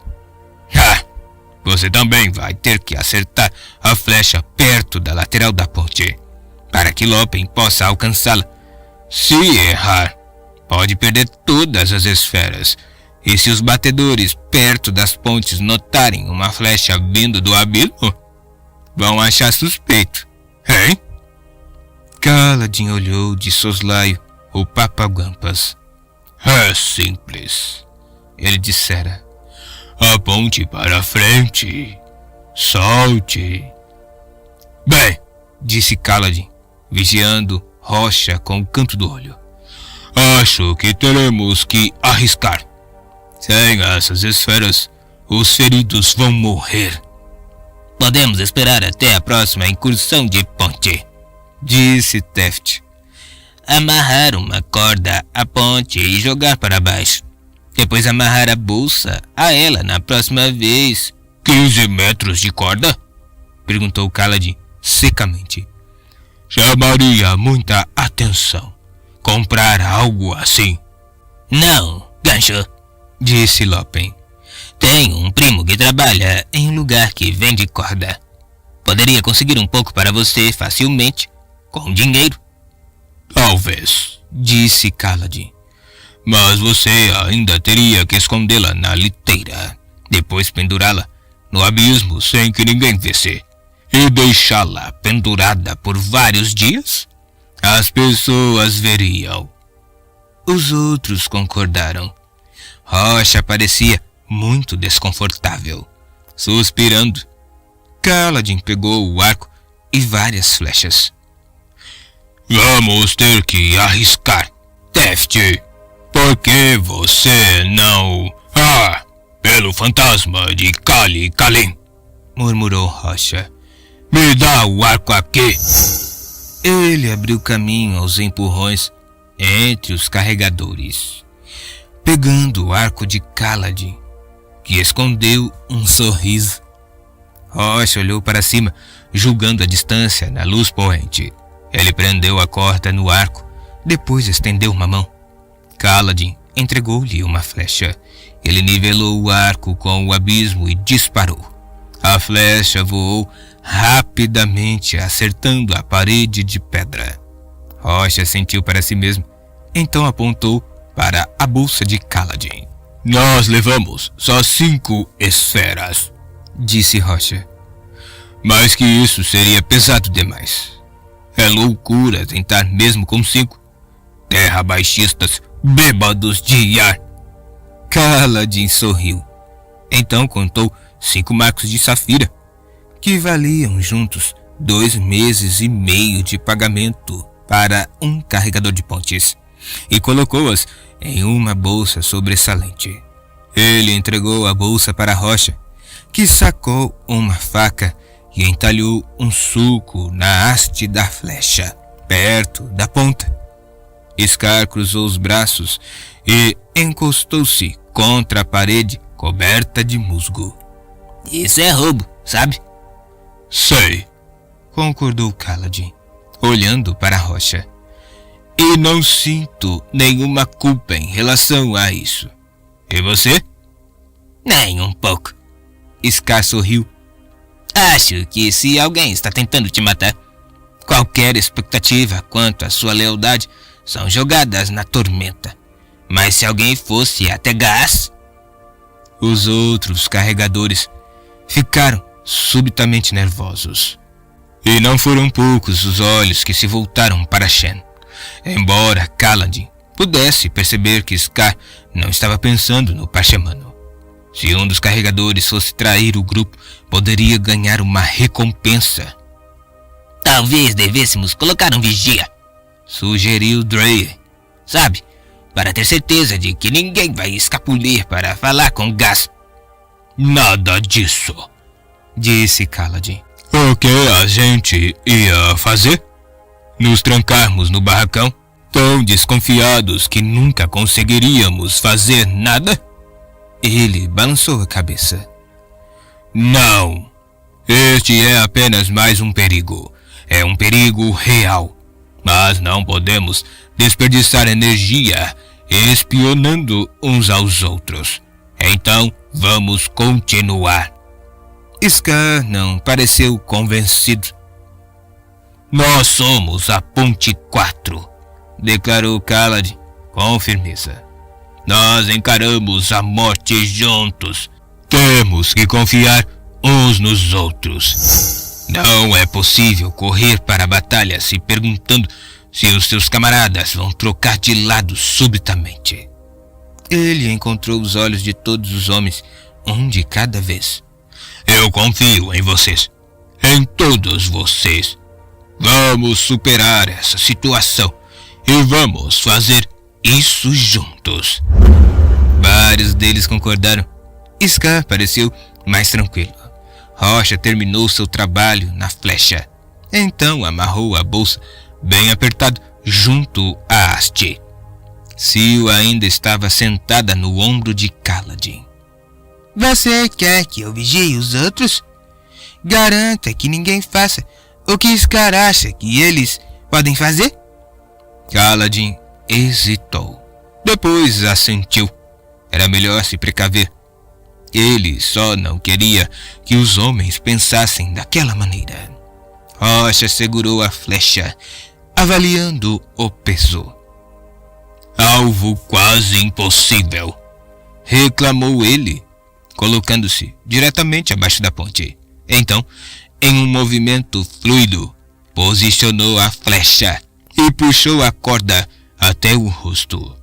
Você também vai ter que acertar a flecha perto da lateral da ponte, para que Lopen possa alcançá-la. Se errar, pode perder todas as esferas. E se os batedores perto das pontes notarem uma flecha vindo do abismo, vão achar suspeito, hein? Kaladin olhou de soslaio o Papagampas. É simples, ele dissera. Aponte para frente. Solte. Bem, disse Kaladin, vigiando Rocha com o canto do olho. Acho que teremos que arriscar. Sem essas esferas, os feridos vão morrer. Podemos esperar até a próxima incursão de ponte, disse Tefti. Amarrar uma corda à ponte e jogar para baixo. Depois amarrar a bolsa a ela na próxima vez. 15 metros de corda? Perguntou Kaladin secamente. Chamaria muita atenção comprar algo assim. Não, gancho, disse Lopen. Tenho um primo que trabalha em um lugar que vende corda. Poderia conseguir um pouco para você facilmente, com dinheiro. Talvez, disse Kaladin. Mas você ainda teria que escondê-la na liteira, depois pendurá-la no abismo sem que ninguém visse, e deixá-la pendurada por vários dias? As pessoas veriam. Os outros concordaram. Rocha parecia muito desconfortável. Suspirando, Kaladin pegou o arco e várias flechas. Vamos ter que arriscar, Tefti. Por que você não... pelo fantasma de Kali Kalim, murmurou Rocha. Me dá o arco aqui! Ele abriu caminho aos empurrões entre os carregadores, pegando o arco de Kaladin, que escondeu um sorriso. Rocha olhou para cima, julgando a distância na luz poente. Ele prendeu a corda no arco, depois estendeu uma mão. Kaladin entregou-lhe uma flecha. Ele nivelou o arco com o abismo e disparou. A flecha voou rapidamente, acertando a parede de pedra. Rocha sentiu para si mesmo, então apontou para a bolsa de Kaladin. Nós levamos só 5 esferas, disse Rocha. Mais que isso seria pesado demais. É loucura tentar mesmo com 5. Terra baixistas, bêbados de ar. Kaladin sorriu. Então contou 5 marcos de safira, que valiam juntos 2 meses e meio de pagamento para um carregador de pontes, e colocou-as em uma bolsa sobressalente. Ele entregou a bolsa para Rocha, que sacou uma faca e entalhou um sulco na haste da flecha, perto da ponta. Scar cruzou os braços e encostou-se contra a parede coberta de musgo. Isso é roubo, sabe? Sei, concordou Kaladin, olhando para Rocha. E não sinto nenhuma culpa em relação a isso. E você? Nem um pouco. Scar sorriu. Acho que se alguém está tentando te matar, qualquer expectativa quanto à sua lealdade são jogadas na tormenta. Mas se alguém fosse até gás... Os outros carregadores ficaram subitamente nervosos. E não foram poucos os olhos que se voltaram para Shen. Embora Kaladin pudesse perceber que Scar não estava pensando no Pachamano. Se um dos carregadores fosse trair o grupo, poderia ganhar uma recompensa. Talvez devêssemos colocar um vigia, sugeriu Dreyer. Sabe, para ter certeza de que ninguém vai escapulir para falar com Gás. Nada disso, disse Kaladin. O que a gente ia fazer? Nos trancarmos no barracão, tão desconfiados que nunca conseguiríamos fazer nada? Ele balançou a cabeça. Não, este é apenas mais um perigo. É um perigo real. Mas não podemos desperdiçar energia espionando uns aos outros. Então, vamos continuar. Scar não pareceu convencido. Nós somos a Ponte 4, declarou Kaladin com firmeza. Nós encaramos a morte juntos. Temos que confiar uns nos outros. Não é possível correr para a batalha se perguntando se os seus camaradas vão trocar de lado subitamente. Ele encontrou os olhos de todos os homens, um de cada vez. Eu confio em vocês, em todos vocês. Vamos superar essa situação e vamos fazer isso juntos. Vários deles concordaram. Scar pareceu mais tranquilo. Rocha terminou seu trabalho na flecha. Então amarrou a bolsa bem apertado junto à haste. Sil ainda estava sentada no ombro de Kaladin. Você quer que eu vigie os outros? Garanta que ninguém faça o que Scar acha que eles podem fazer? Kaladin hesitou. Depois assentiu. Era melhor se precaver. Ele só não queria que os homens pensassem daquela maneira. Rocha segurou a flecha, avaliando o peso. Alvo quase impossível, reclamou ele, colocando-se diretamente abaixo da ponte. Então, em um movimento fluido, posicionou a flecha e puxou a corda até o rosto.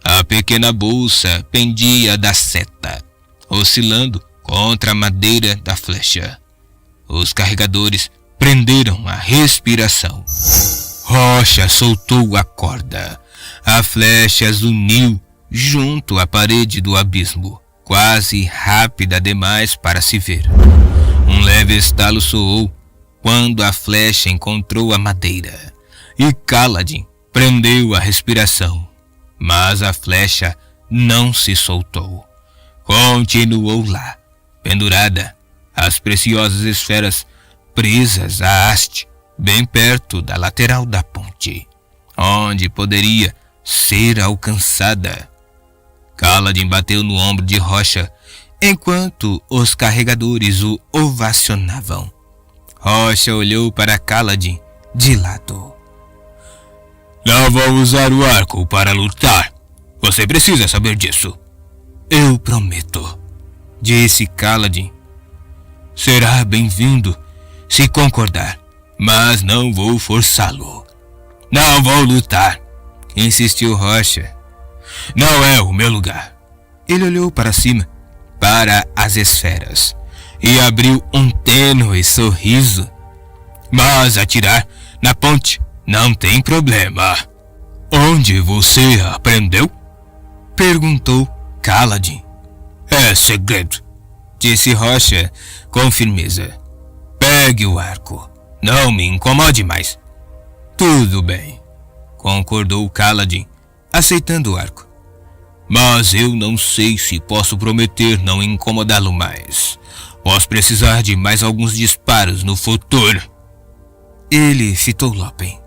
A pequena bolsa pendia da seta, oscilando contra a madeira da flecha. Os carregadores prenderam a respiração. Rocha soltou a corda. A flecha zuniu junto à parede do abismo, quase rápida demais para se ver. Um leve estalo soou quando a flecha encontrou a madeira, e Kaladin prendeu a respiração, mas a flecha não se soltou. Continuou lá, pendurada, as preciosas esferas presas à haste, bem perto da lateral da ponte, onde poderia ser alcançada. Kaladin bateu no ombro de Rocha, enquanto os carregadores o ovacionavam. Rocha olhou para Kaladin de lado. Não vou usar o arco para lutar. Você precisa saber disso. Eu prometo, disse Kaladin. Será bem-vindo se concordar, mas não vou forçá-lo. Não vou lutar, insistiu Rocha. Não é o meu lugar. Ele olhou para cima, para as esferas, e abriu um tênue sorriso. Mas atirar na ponte não tem problema. Onde você aprendeu? Perguntou Kaladin. É segredo, disse Rocha com firmeza. Pegue o arco. Não me incomode mais. Tudo bem, concordou Kaladin, aceitando o arco. Mas eu não sei se posso prometer não incomodá-lo mais. Posso precisar de mais alguns disparos no futuro. Ele fitou Lopen.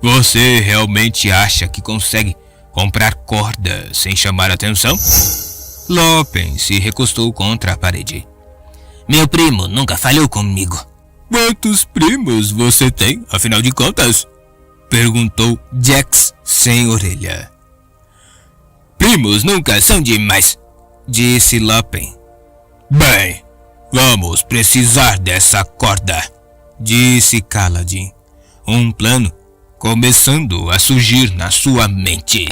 Você realmente acha que consegue comprar corda sem chamar atenção? Lopen se recostou contra a parede. Meu primo nunca falhou comigo. Quantos primos você tem, afinal de contas? Perguntou Jax sem orelha. Primos nunca são demais, disse Lopen. Bem, vamos precisar dessa corda, disse Kaladin, um plano começando a surgir na sua mente.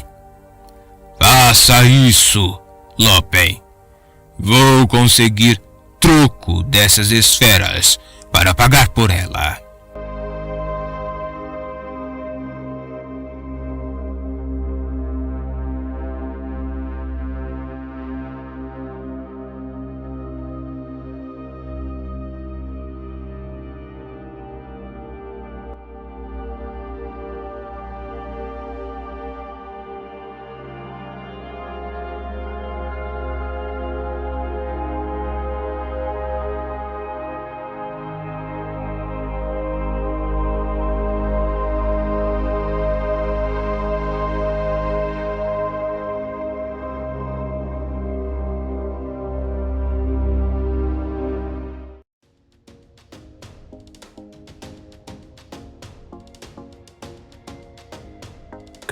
Faça isso, Lopen. Vou conseguir troco dessas esferas para pagar por ela.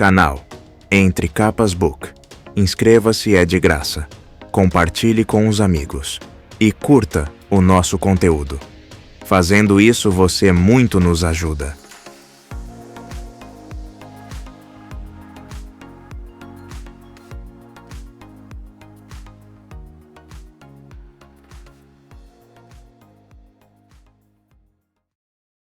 Canal Entre Capas Book. Inscreva-se, é de graça. Compartilhe com os amigos. E curta o nosso conteúdo. Fazendo isso, você muito nos ajuda.